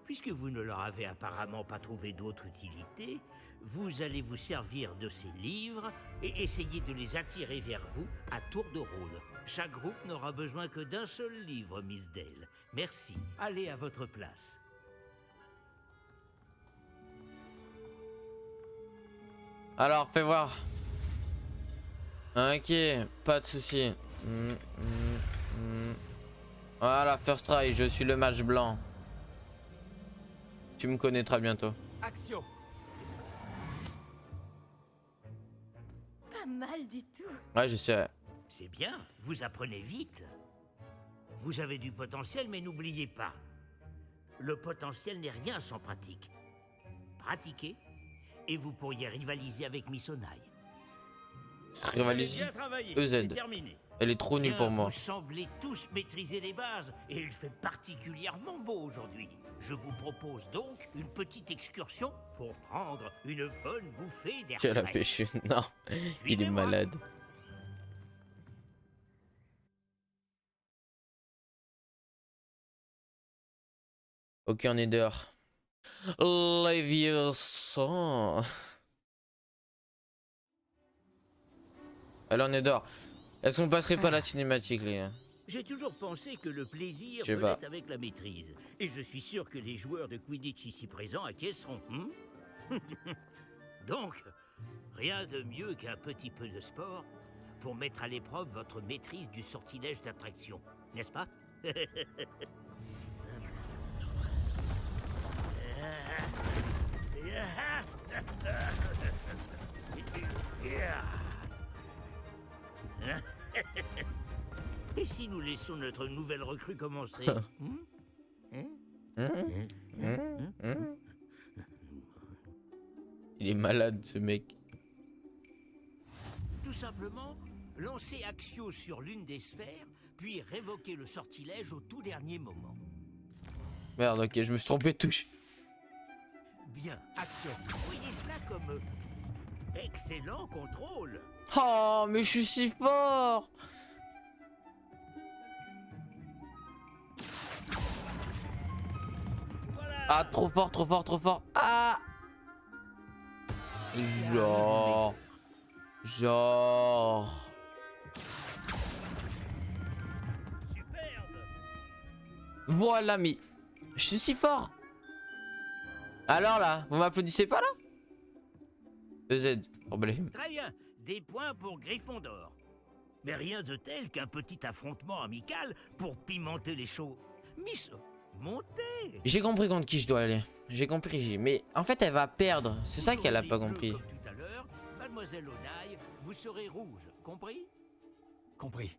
Puisque vous ne leur avez apparemment pas trouvé d'autre utilité, vous allez vous servir de ces livres et essayer de les attirer vers vous à tour de rôle. Chaque groupe n'aura besoin que d'un seul livre, Miss Dale. Merci. Allez à votre place. Alors, fais voir. Ok, pas de souci. Voilà, first try, je suis le mage blanc. Tu me connaîtras bientôt. Axio. Pas mal du tout. Ouais, je sais. C'est bien, vous apprenez vite. Vous avez du potentiel, mais n'oubliez pas. Le potentiel n'est rien sans pratique. Pratiquez, et vous pourriez rivaliser avec Miss Onaï. Rivaliser. Bien travaillé, EZ. c'est terminé. Elle est trop nulle pour moi. Vous semblez tous maîtriser les bases, et il fait particulièrement beau aujourd'hui. Je vous propose donc une petite excursion pour prendre une bonne bouffée d'air Quelle a frais. pêché? Non, il est Suivez-moi. malade. Ok, on est dehors. Les vieux sont. Alors on est dehors. Est-ce qu'on passerait pas la cinématique, les gars? J'ai toujours pensé que le plaisir Je sais pas. venait avec la maîtrise. Et je suis sûr que les joueurs de Quidditch ici présents acquiesceront. Donc, rien de mieux qu'un petit peu de sport pour mettre à l'épreuve votre maîtrise du sortilège d'attraction, n'est-ce pas? Et si nous laissons notre nouvelle recrue commencer? Il est malade ce mec. Tout simplement, lancer Axio sur l'une des sphères, puis révoquer le sortilège au tout dernier moment. Merde, ok, je me suis trompé de touche. Bien, Axio. Voyez cela comme excellent contrôle. Oh, mais je suis si fort. Ah, trop fort, trop fort, trop fort. Ah. Genre. Voilà, mais je suis si fort. Alors là, vous m'applaudissez pas là? EZ, problème. Très bien, des points pour Gryffondor. Mais rien de tel qu'un petit affrontement amical pour pimenter les choses. Miss, montez. J'ai compris contre qui je dois aller. J'ai compris, mais en fait elle va perdre. C'est ça qu'elle a pas compris. Comme tout à l'heure, Mademoiselle Onaille, vous serez rouge, compris? Compris.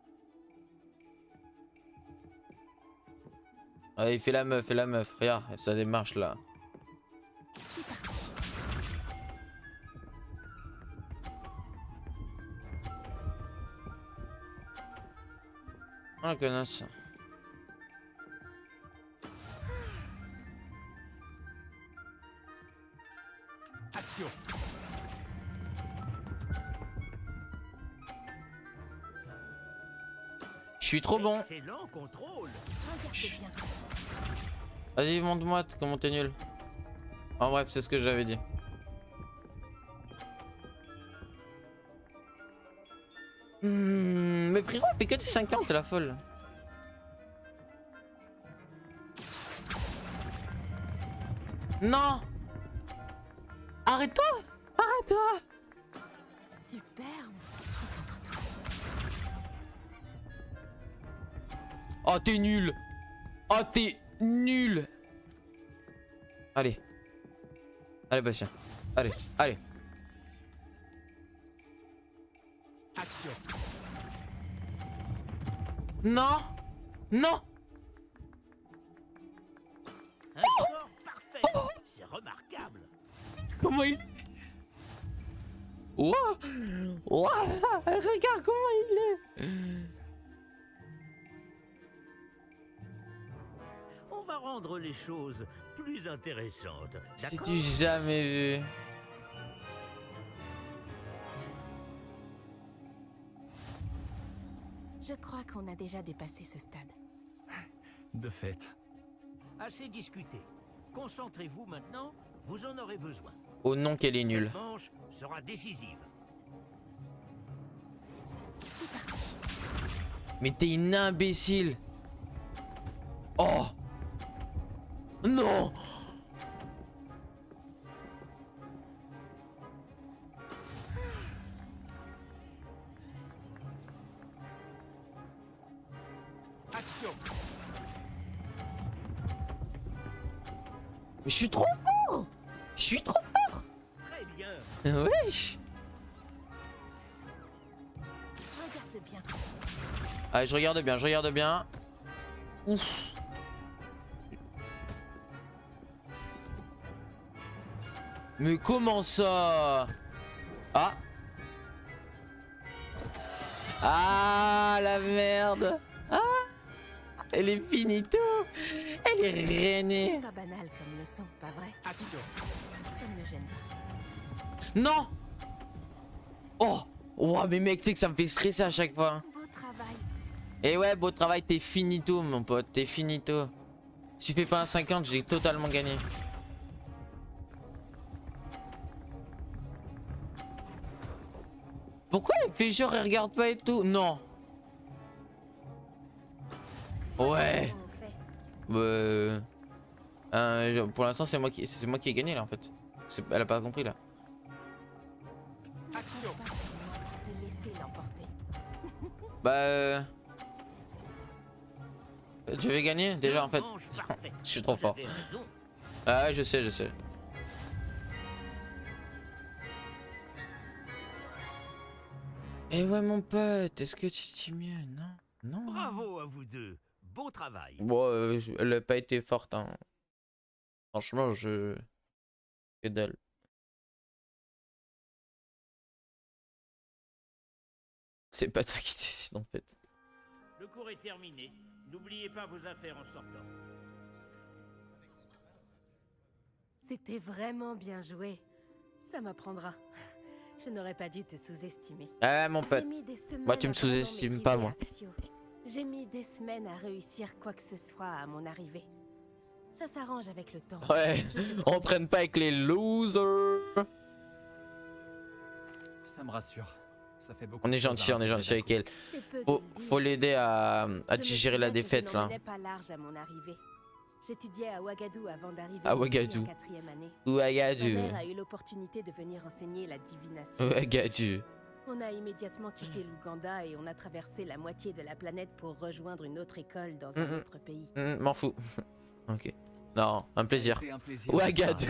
Allez, fais la meuf, fais la meuf. Regarde, ça démarche là. Ah, connasse. Action. Je suis trop bon. Excellent contrôle. Vas-y, montre-moi comment t'es nul. En bref, c'est ce que j'avais dit. Mais frérot, mais que t'es 50, t'es la folle. Non. Arrête-toi. Arrête-toi. Superbe. Concentre-toi. Oh, t'es nul. Oh, t'es nul. Allez. Allez, Bastien. Allez, allez. Action. Non. Non. Un score parfait. C'est remarquable. Comment il est? Wow. Wow. Regarde comment il est. On va rendre les choses plus intéressantes. Si D'accord? tu jamais vu. Je crois qu'on a déjà dépassé ce stade. De fait. Assez discuté. Concentrez-vous maintenant, vous en aurez besoin. Oh non, qu'elle est nulle. Cette manche sera décisive. Mais t'es une imbécile. Oh. Non. Action. Mais je suis trop fort. Je suis trop fort. Très bien. Wesh. Regarde bien. Allez, je regarde bien, je regarde bien. Ouf. Mais comment ça? Ah. Ah, la merde. Ah. Elle est finito. Elle est rainée. Pas banal comme leçon, pas vrai? Action. Ça ne me gêne pas. Non. Oh. Oh, mais mec, tu sais que ça me fait stresser à chaque fois. Beau travail. Et ouais, beau travail, t'es finito, mon pote. T'es finito. Si tu fais pas un 50, j'ai totalement gagné. Pourquoi il fait genre, il regarde pas et tout? Non. Ouais. Pour l'instant, c'est moi qui ai gagné là en fait. Elle a pas compris là. Action. Te laisser l'emporter. Bah. Je vais gagner déjà en fait. Je suis trop fort. Ah ouais, je sais, je sais. Et ouais mon pote, est-ce que tu dis mieux? Non, non. Bravo à vous deux. Beau travail. Bon, elle a pas été forte hein. Franchement, je... Que dalle. C'est pas toi qui décide en fait. Le cours est terminé. N'oubliez pas vos affaires en sortant. C'était vraiment bien joué. Ça m'apprendra. Je n'aurais pas dû te sous-estimer. Ah mon pote. Moi tu me sous-estimes pas moi. J'ai mis des semaines à réussir quoi que ce soit à mon arrivée. Ça s'arrange avec le temps. Ouais, on prenne pas avec les losers. Ça me rassure. Ça fait beaucoup. On est gentil avec elle. Faut l'aider à digérer la défaite là. Je pas large à mon arrivée. J'étudiais à Ouagadou avant d'arriver à Ouagadou. En 4e année. Ouagadou. Ma mère a eu l'opportunité de venir enseigner la divination. Ouagadou. On a immédiatement quitté l'Ouganda et on a traversé la moitié de la planète pour rejoindre une autre école dans un autre pays. M'en fous. Ok. Non, un plaisir. Ça a été un plaisir Ouagadou.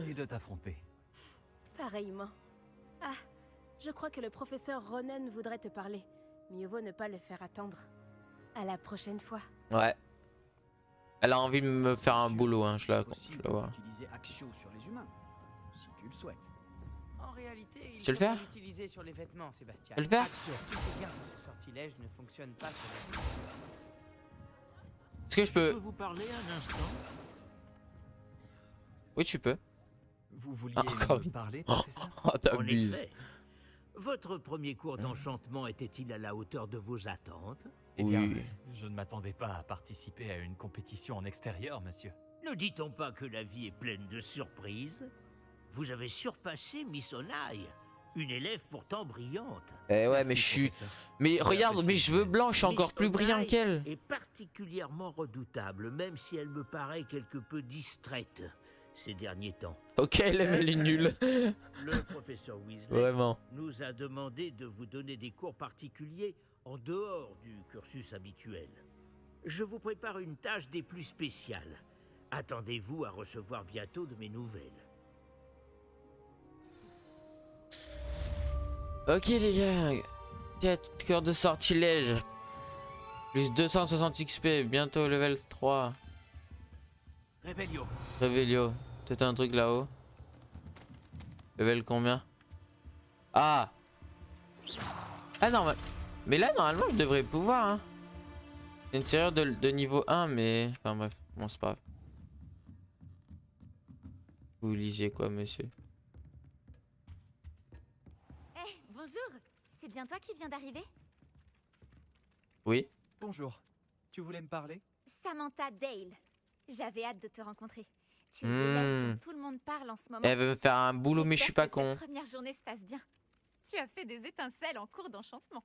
Et de t'affronter. Pareillement. Ah, je crois que le professeur Ronen voudrait te parler. Mieux vaut ne pas le faire attendre. À la prochaine fois. Ouais. Elle a envie de me faire un boulot, hein, je la vois. Utiliser Axio sur les humains, si tu le souhaites. En réalité, il tu le faut faire l'utiliser sur les vêtements, Sébastien. Tu le faire Tu sais bien que ce sortilège ne fonctionne pas sur les vêtements. Est-ce que je peux vous parler un instant? Oui, tu peux. Vous vouliez me parler, professeur? Oh, t'abuses. Votre premier cours d'enchantement était-il à la hauteur de vos attentes? Eh bien, je ne m'attendais pas à participer à une compétition en extérieur, monsieur. Ne dit-on pas que la vie est pleine de surprises? Vous avez surpassé Miss Onai, une élève pourtant brillante. Eh ouais, mais je suis... Mais regarde, mes cheveux blancs, je suis encore plus brillant qu'elle. Est particulièrement redoutable, même si elle me paraît quelque peu distraite ces derniers temps. Ok, elle est nulle. Le professeur Weasley Vraiment. nous a demandé de vous donner des cours particuliers en dehors du cursus habituel. Je vous prépare une tâche des plus spéciales. Attendez-vous à recevoir bientôt de mes nouvelles. Ok les gars. 4 cœurs de sortilège. Plus 260 XP, bientôt level 3. Réveillon. Réveillon. Peut-être un truc là-haut. Level combien? Ah. Ah non, mais là normalement je devrais pouvoir hein. C'est une serrure de niveau 1 mais... Enfin bref, bon c'est pas grave. Vous lisez quoi monsieur? Eh, bonjour. C'est bien toi qui viens d'arriver? Oui. Bonjour. Tu voulais me parler? Samantha Dale. J'avais hâte de te rencontrer. Tu es l'élève dont tout le monde parle en ce moment. Elle veut me faire un boulot mais je suis pas con. Cette première journée se passe bien. Tu as fait des étincelles en cours d'enchantement.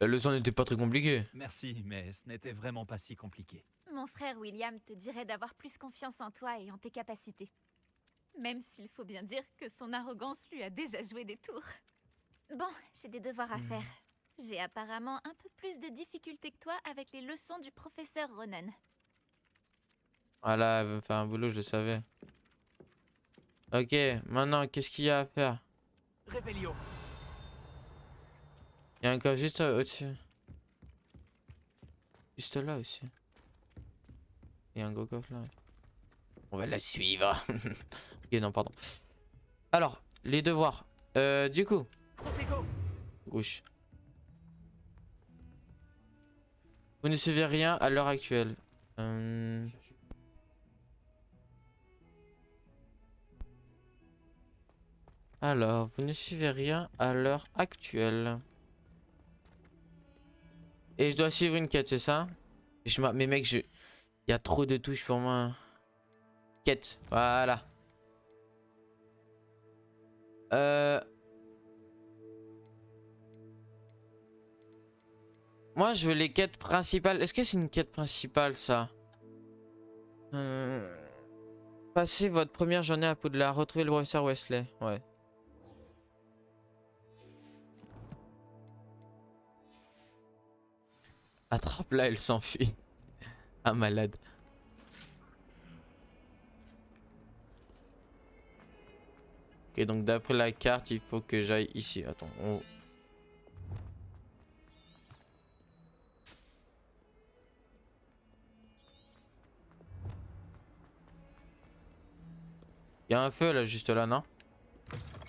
La leçon n'était pas très compliquée. Merci, mais ce n'était vraiment pas si compliqué. Mon frère William te dirait d'avoir plus confiance en toi et en tes capacités. Même s'il faut bien dire que son arrogance lui a déjà joué des tours. Bon, j'ai des devoirs à faire. J'ai apparemment un peu plus de difficultés que toi avec les leçons du professeur Ronen. Voilà, elle veut me faire un boulot, je le savais. Ok, maintenant, qu'est-ce qu'il y a à faire? Réveillon. Il y a un coffre juste au-dessus. Juste là aussi. Il y a un gros coffre là. On va la suivre. Ok, non, pardon. Alors, les devoirs. Du coup. Gauche. Vous ne suivez rien à l'heure actuelle. Alors, vous ne suivez rien à l'heure actuelle. Et je dois suivre une quête, c'est ça? Mais mec, il y a trop de touches pour moi. Quête, voilà. Moi, je veux les quêtes principales. Est-ce que c'est une quête principale, ça? Passez votre première journée à Poudlard. Retrouvez le professeur Wesley. Ouais. Attrape-la, elle s'enfuit. Ah, malade. Ok, donc d'après la carte, il faut que j'aille ici. Attends, Il y a un feu là, juste là, non?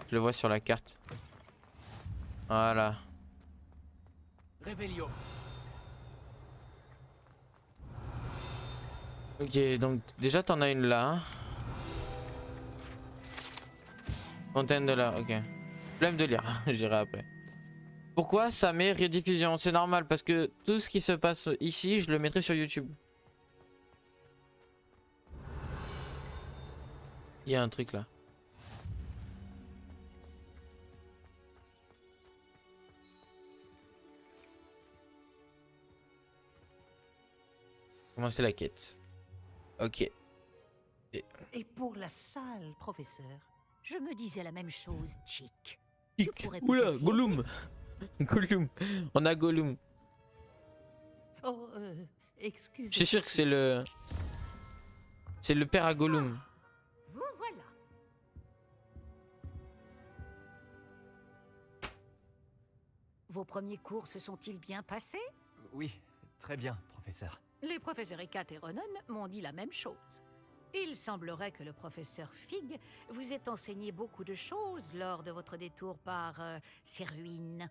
Je le vois sur la carte. Voilà. Réveillon. Ok, donc déjà t'en as une là. Hein. Fontaine de là, ok. Flemme de lire, j'irai après. Pourquoi ça met rediffusion? C'est normal parce que tout ce qui se passe ici, je le mettrai sur YouTube. Il y a un truc là. Commencer la quête. Ok. Et pour la salle, professeur? Je me disais la même chose, Chick. Oula, Gollum. Gollum. On a Gollum. Oh, excusez. Je suis sûr que c'est le... C'est le père à Gollum. Vous voilà. Vos premiers cours se sont-ils bien passés? Oui, très bien, professeur. Les professeurs Ekat et Ronan m'ont dit la même chose. Il semblerait que le professeur Fig vous ait enseigné beaucoup de choses lors de votre détour par ces ruines.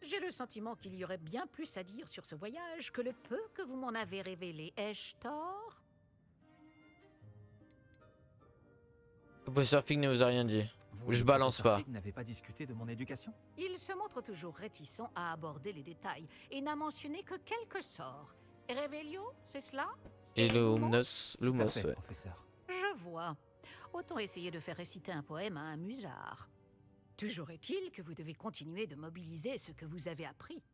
J'ai le sentiment qu'il y aurait bien plus à dire sur ce voyage que le peu que vous m'en avez révélé. Ai-je tort? Le professeur Fig ne vous a rien dit. Je balance pas. Vous n'avez pas discuté de mon éducation? Il se montre toujours réticent à aborder les détails et n'a mentionné que quelques sorts. Revelio, c'est cela? Et Lumos, ouais. Professeur. Je vois. Autant essayer de faire réciter un poème à un musard. Toujours est-il que vous devez continuer de mobiliser ce que vous avez appris.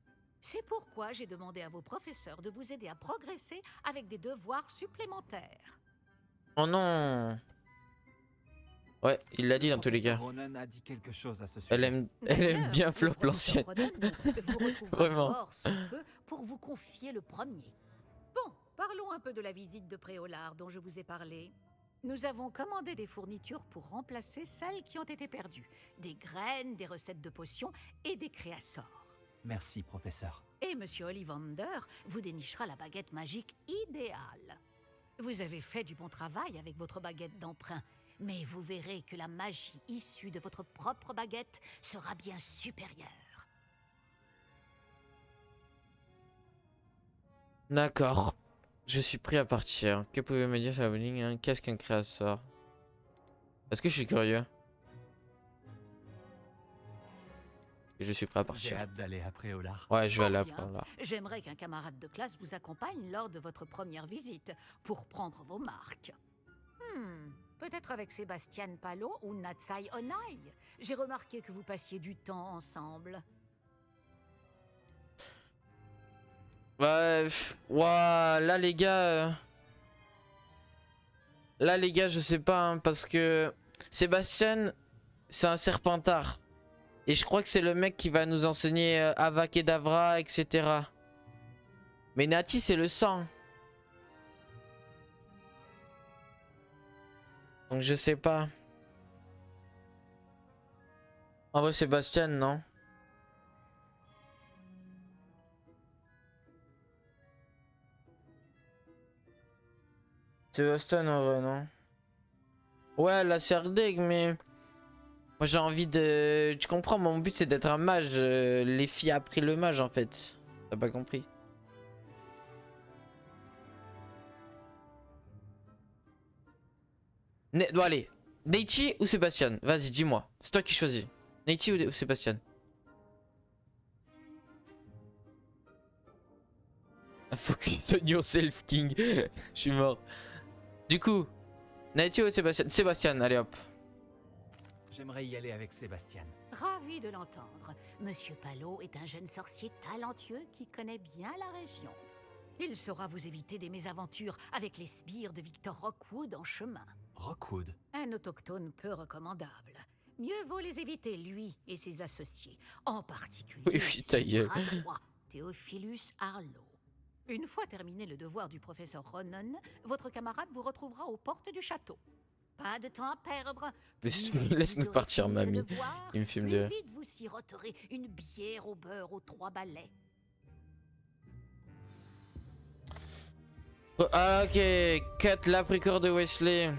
C'est pourquoi j'ai demandé à vos professeurs de vous aider à progresser avec des devoirs supplémentaires. Oh non. Ouais, il l'a dit dans tous les cas. Ronan a dit quelque chose à ce sujet. Elle aime bien Flop l'ancienne. Vraiment. Pour vous confier le premier. Bon, parlons un peu de la visite de Préolard dont je vous ai parlé. Nous avons commandé des fournitures pour remplacer celles qui ont été perdues. Des graines, des recettes de potions et des créassors. Merci, professeur. Et Monsieur Ollivander vous dénichera la baguette magique idéale. Vous avez fait du bon travail avec votre baguette d'emprunt, mais vous verrez que la magie issue de votre propre baguette sera bien supérieure. D'accord. Je suis prêt à partir. Que pouvez-vous me dire sur la ligne? Qu'est-ce qu'un créateur? Est-ce que je suis curieux? Et je suis prêt à partir. J'ai hâte d'aller à Préolard. Ouais, je vais aller à Préolard. J'aimerais qu'un camarade de classe vous accompagne lors de votre première visite pour prendre vos marques. Peut-être avec Sébastien Palo ou Natsai Onai. J'ai remarqué que vous passiez du temps ensemble. Ouais, là les gars... Là les gars, je sais pas, hein, parce que Sébastien, c'est un serpentard. Et je crois que c'est le mec qui va nous enseigner Avada Kedavra, etc. Mais Nati, c'est le sang. Donc je sais pas. En vrai, Sébastien, non? Sébastien, en vrai, non? Ouais, la Serdeg, mais... Moi, j'ai envie de... Tu comprends, mon but, c'est d'être un mage. Les filles a pris le mage, en fait. T'as pas compris? Bon, allez. Neichi ou Sébastien? Vas-y, dis-moi. C'est toi qui choisis. Neichi ou Sébastien? Focus on yourself, King. Je suis mort. Du coup, Neichi ou Sébastien? Sébastien, allez hop. J'aimerais y aller avec Sébastien. Ravi de l'entendre. Monsieur Palot est un jeune sorcier talentueux qui connaît bien la région. Il saura vous éviter des mésaventures avec les sbires de Victor Rockwood en chemin. Rockwood? Un autochtone peu recommandable. Mieux vaut les éviter, lui et ses associés. En particulier, Oui, ta gueule. son bras droit, Theophilus Harlow. Une fois terminé le devoir du professeur Ronen, votre camarade vous retrouvera aux portes du château. Pas de temps à perdre. Laisse-nous partir, mamie. Il me filme de... Plus vite vous siroterez une bière au beurre aux 3 balais. Ah, ok, cut l'apricot de Wesley.